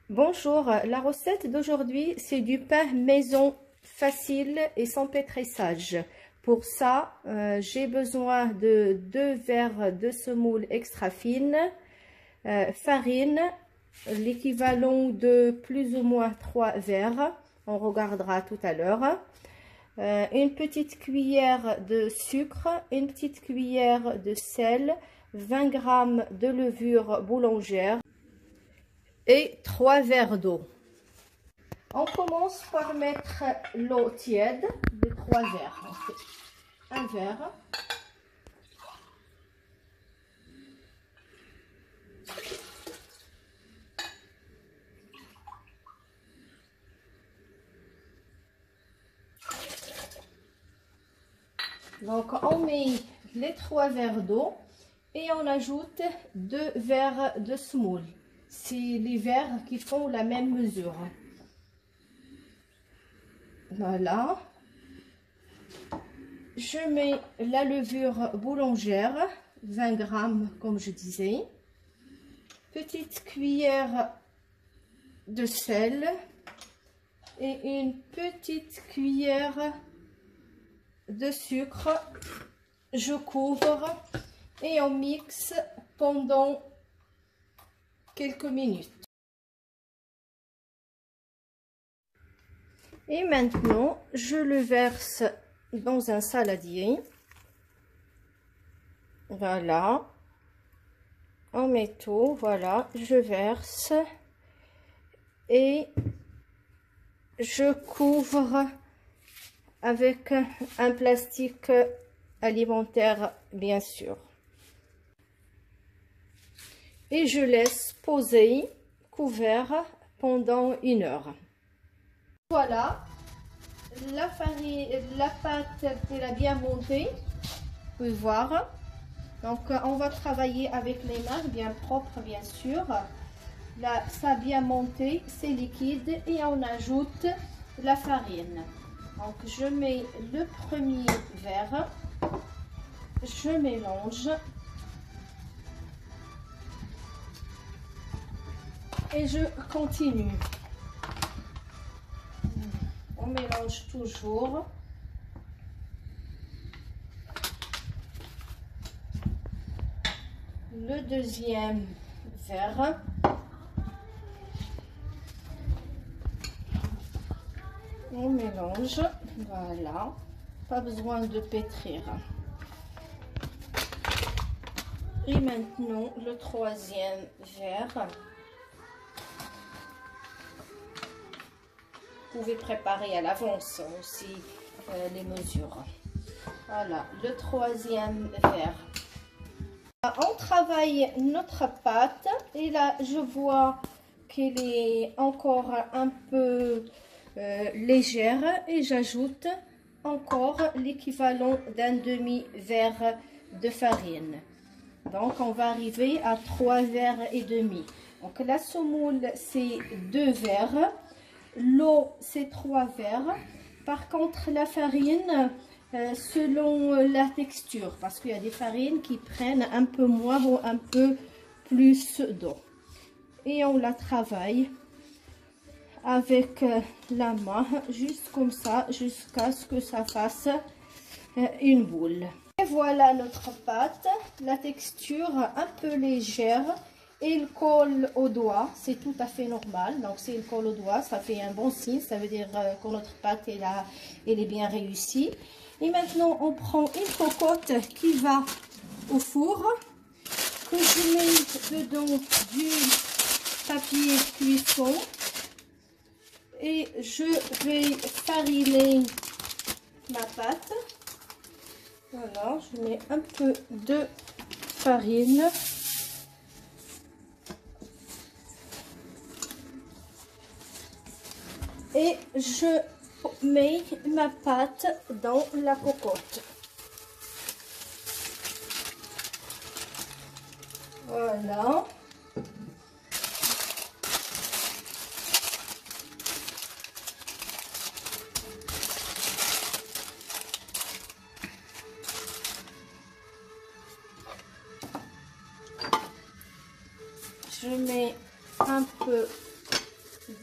Bonjour, la recette d'aujourd'hui c'est du pain maison facile et sans pétrissage. Pour ça, j'ai besoin de 2 verres de semoule extra fine, farine, l'équivalent de plus ou moins 3 verres, on regardera tout à l'heure, une petite cuillère de sucre, une petite cuillère de sel, 20 g de levure boulangère et 3 verres d'eau. On commence par mettre l'eau tiède de 3 verres. On fait un verre. Donc on met les 3 verres d'eau et on ajoute 2 verres de semoule. C'est les verres qui font la même mesure. Voilà. Je mets la levure boulangère, 20 g comme je disais. Petite cuillère de sel et une petite cuillère de sucre. Je couvre et on mixe pendant quelques minutes. Et maintenant, je le verse dans un saladier. Voilà. En métaux, voilà, je verse et je couvre avec un plastique alimentaire, bien sûr. Et je laisse poser couvert pendant 1 heure. Voilà, la farine, la pâte, elle a bien monté, vous pouvez voir. Donc on va travailler avec les mains, bien propres bien sûr. Là, ça a bien monté, c'est liquide et on ajoute la farine. Donc je mets le premier verre, je mélange. Et je continue. On mélange toujours. Le deuxième verre. On mélange. Voilà. Pas besoin de pétrir. Et maintenant le troisième verre. Vous pouvez préparer à l'avance aussi les mesures. Voilà, le troisième verre. On travaille notre pâte et là je vois qu'elle est encore un peu légère et j'ajoute encore l'équivalent d'un demi-verre de farine. Donc on va arriver à 3 verres et demi. Donc la semoule c'est 2 verres. L'eau, c'est 3 verres. Par contre, la farine, selon la texture, parce qu'il y a des farines qui prennent un peu moins ou un peu plus d'eau. Et on la travaille avec la main, juste comme ça, jusqu'à ce que ça fasse une boule. Et voilà notre pâte, la texture un peu légère. Et il colle au doigt, c'est tout à fait normal. Donc s'il colle au doigt, ça fait un bon signe, ça veut dire que notre pâte elle est bien réussie. Et maintenant on prend une cocotte qui va au four, que je mets dedans du papier cuisson et je vais fariner ma pâte. Voilà, je mets un peu de farine. Et je mets ma pâte dans la cocotte. Voilà. Je mets un peu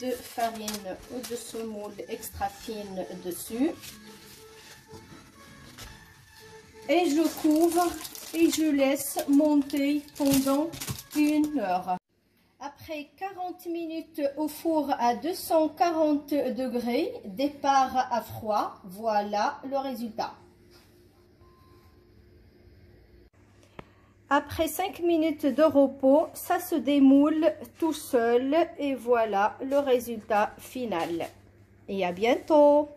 de farine ou de semoule extra fine dessus. Et je couvre et je laisse monter pendant 1 heure. Après 40 minutes au four à 240 degrés, départ à froid, voilà le résultat. Après 5 minutes de repos, ça se démoule tout seul et voilà le résultat final. Et à bientôt!